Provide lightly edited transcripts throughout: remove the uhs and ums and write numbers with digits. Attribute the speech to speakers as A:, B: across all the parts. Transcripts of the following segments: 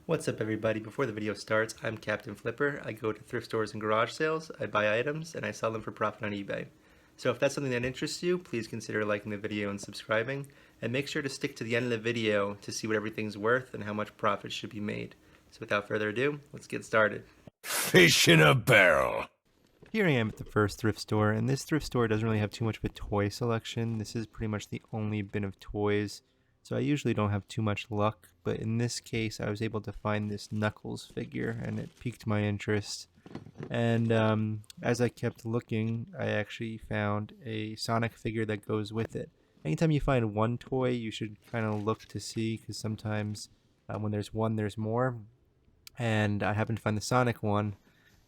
A: What's up everybody? Before the video starts, I'm Captain Flipper. I go to thrift stores and garage sales, I buy items, and I sell them for profit on eBay. So if that's something that interests you, please consider liking the video and subscribing, and make sure to stick to the end of the video to see what everything's worth and how much profit should be made. So without further ado, let's get started.
B: Fish in a barrel.
A: Here I am at the first thrift store, and this thrift store doesn't really have too much of a toy selection. This is pretty much the only bin of toys, so I usually don't have too much luck, but in this case I was able to find this Knuckles figure, and it piqued my interest. And as I kept looking, I actually found a Sonic figure that goes with it. Anytime you find one toy, you should kind of look to see, because sometimes when there's one, there's more. And I happened to find the Sonic one.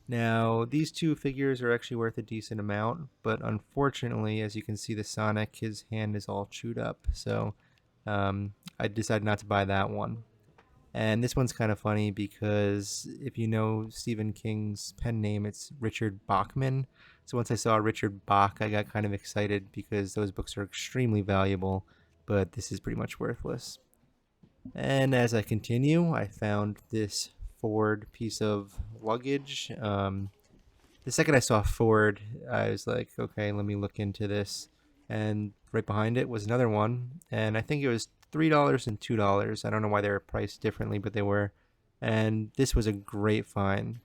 A: Now, these two figures are actually worth a decent amount, but unfortunately, as you can see, the Sonic, his hand is all chewed up, so I decided not to buy that one. And this one's kind of funny because if you know Stephen King's pen name, it's Richard Bachman. So once I saw Richard Bach, I got kind of excited because those books are extremely valuable, but this is pretty much worthless. And as I continue, I found this Ford piece of luggage. The second I saw Ford, I was like, okay, let me look into this. And right behind it was another one, and I think it was $3 and $2. I don't know why they were priced differently, but they were. And this was a great find.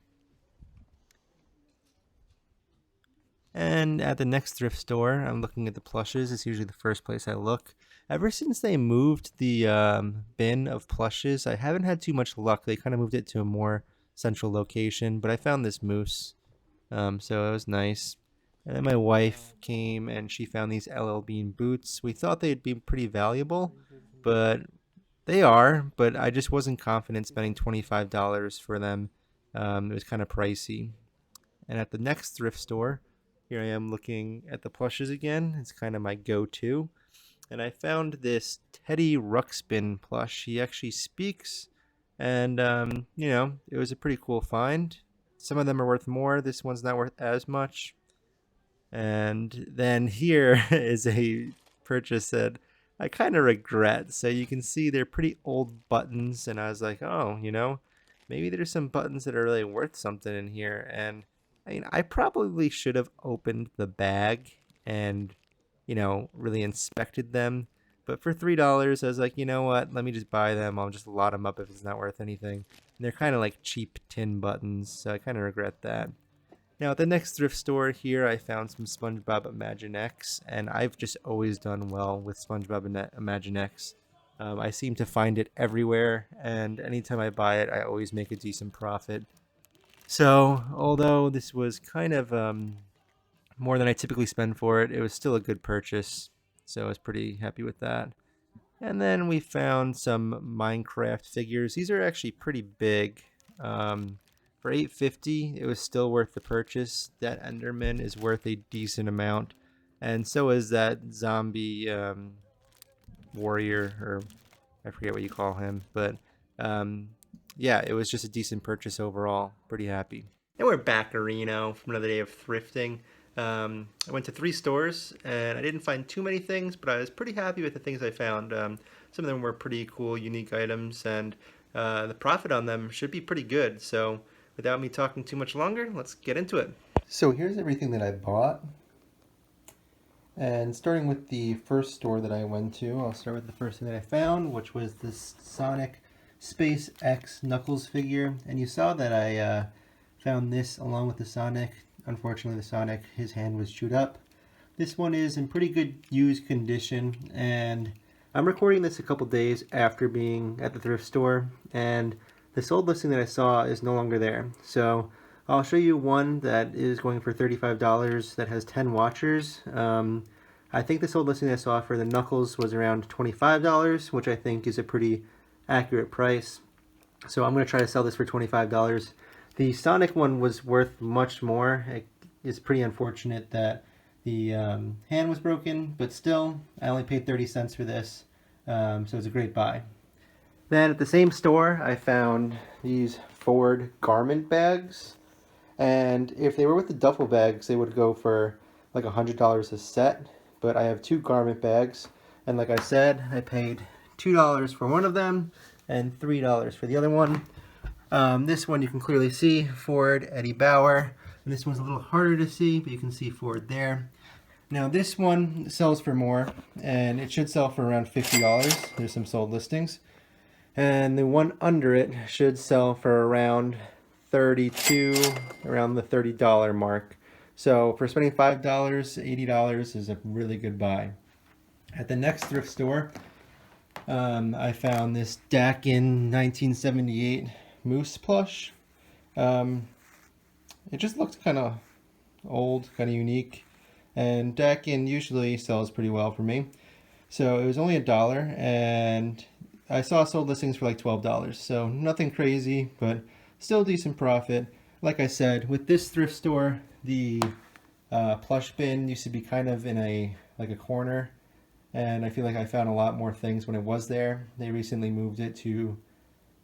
A: And at the next thrift store, I'm looking at the plushes. It's usually the first place I look. Ever since they moved the bin of plushes, I haven't had too much luck. They kind of moved it to a more central location, but I found this moose, so it was nice. And then my wife came and she found these LL Bean boots. We thought they'd be pretty valuable, but they are, but I just wasn't confident spending $25 for them. It was kind of pricey. And at the next thrift store, here I am looking at the plushes again. It's kind of my go-to. And I found this Teddy Ruxpin plush. He actually speaks, and it was a pretty cool find. Some of them are worth more. This one's not worth as much. And then here is a purchase that I kind of regret. So you can see they're pretty old buttons, and I was like, oh, maybe there's some buttons that are really worth something in here. And I mean, I probably should have opened the bag and really inspected them. But for $3, I was like, you know what? Let me just buy them. I'll just lot them up if it's not worth anything. And they're kind of like cheap tin buttons, so I kind of regret that. Now, at the next thrift store here, I found some SpongeBob Imaginext, and I've just always done well with SpongeBob Imaginext. I seem to find it everywhere, and anytime I buy it, I always make a decent profit. So, although this was kind of more than I typically spend for it, it was still a good purchase. So I was pretty happy with that. And then we found some Minecraft figures. These are actually pretty big. For $8.50, it was still worth the purchase. That Enderman is worth a decent amount, and so is that zombie warrior, or I forget what you call him. But yeah, it was just a decent purchase overall. Pretty happy. And we're back, Reno, from another day of thrifting. I went to 3 stores and I didn't find too many things, but I was pretty happy with the things I found. Some of them were pretty cool, unique items, and the profit on them should be pretty good. So without me talking too much longer, let's get into it. So here's everything that I bought. And starting with the first store that I went to, I'll start with the first thing that I found, which was this Sonic SpaceX Knuckles figure. And you saw that I found this along with the Sonic. Unfortunately, the Sonic, his hand was chewed up. This one is in pretty good used condition, and I'm recording this a couple days after being at the thrift store, and the sold listing that I saw is no longer there. So I'll show you one that is going for $35 that has 10 watchers. I think the sold listing I saw for the Knuckles was around $25, which I think is a pretty accurate price. So I'm going to try to sell this for $25. The Sonic one was worth much more. It is pretty unfortunate that the hand was broken, but still, I only paid 30 cents for this, so it's a great buy. Then at the same store, I found these Ford garment bags, and if they were with the duffel bags, they would go for like $100 a set, but I have 2 garment bags, and like I said, I paid $2 for one of them, and $3 for the other one. This one you can clearly see Ford Eddie Bauer, and this one's a little harder to see, but you can see Ford there. Now this one sells for more, and it should sell for around $50. There's some sold listings. And the one under it should sell for around 32, around the $30 mark. So for spending $5, $80 is a really good buy. At the next thrift store, I found this Dakin 1978 moose plush. It just looks kind of old, kind of unique, and Dakin usually sells pretty well for me. So it was only $1, and I saw sold listings for like $12, so nothing crazy, but still decent profit. Like I said, with this thrift store, the plush bin used to be kind of in a corner, and I feel like I found a lot more things when it was there. They recently moved it to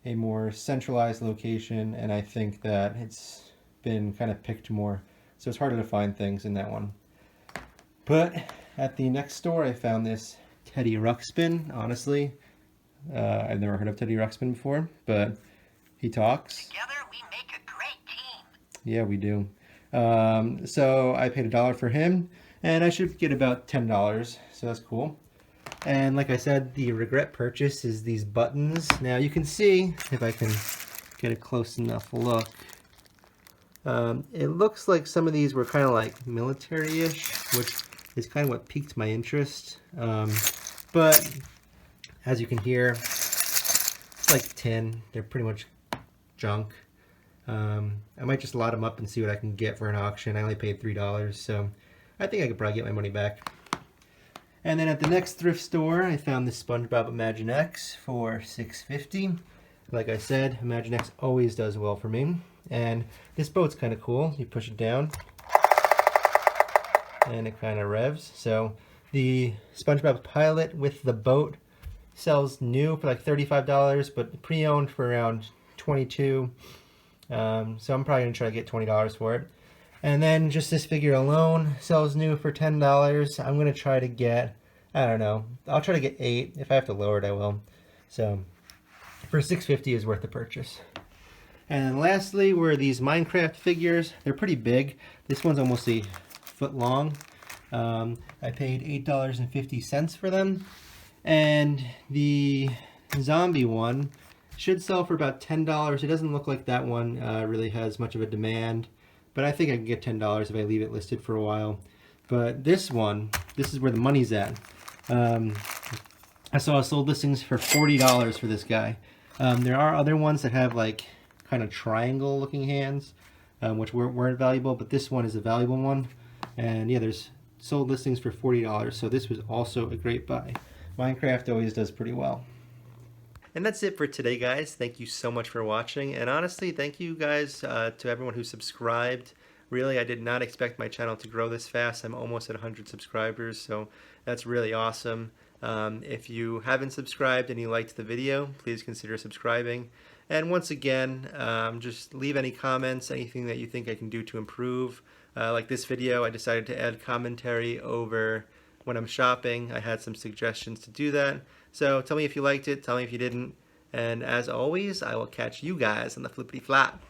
A: a more centralized location, and I think that it's been kind of picked more, so it's harder to find things in that one. But at the next store, I found this Teddy Ruxpin. Honestly, I've never heard of Teddy Ruxpin before, but he talks.
C: Together we make a great team.
A: Yeah, we do. So I paid $1 for him, and I should get about $10, so that's cool. And like I said, the regret purchase is these buttons. Now you can see, if I can get a close enough look, it looks like some of these were kind of like military-ish, which is kind of what piqued my interest. But as you can hear, it's like tin. They're pretty much junk. I might just lot them up and see what I can get for an auction. I only paid $3, so I think I could probably get my money back. And then at the next thrift store, I found this SpongeBob Imagine X for $6.50. Like I said, Imagine X always does well for me. And this boat's kind of cool. You push it down, and it kind of revs. So the SpongeBob Pilot with the boat sells new for like $35, but pre-owned for around $22. So I'm probably gonna try to get $20 for it. And then just this figure alone sells new for $10. I'm gonna try to get, I don't know, I'll try to get 8. If I have to lower it, I will. So for $6.50 is worth the purchase. And lastly were these Minecraft figures. They're pretty big. This one's almost a foot long. I paid $8.50 for them. And the zombie one should sell for about $10. It doesn't look like that one really has much of a demand, but I think I can get $10 if I leave it listed for a while. But this one, this is where the money's at. I saw sold listings for $40 for this guy. There are other ones that have like kind of triangle looking hands, which weren't valuable, but this one is a valuable one. And yeah, there's sold listings for $40, so this was also a great buy. Minecraft always does pretty well. And that's it for today, guys. Thank you so much for watching. And honestly, thank you guys to everyone who subscribed. Really, I did not expect my channel to grow this fast. I'm almost at 100 subscribers, so that's really awesome. If you haven't subscribed and you liked the video, please consider subscribing. And once again, just leave any comments, anything that you think I can do to improve. Like this video, I decided to add commentary over when I'm shopping. I had some suggestions to do that. So tell me if you liked it, tell me if you didn't. And as always, I will catch you guys on the flippity flop.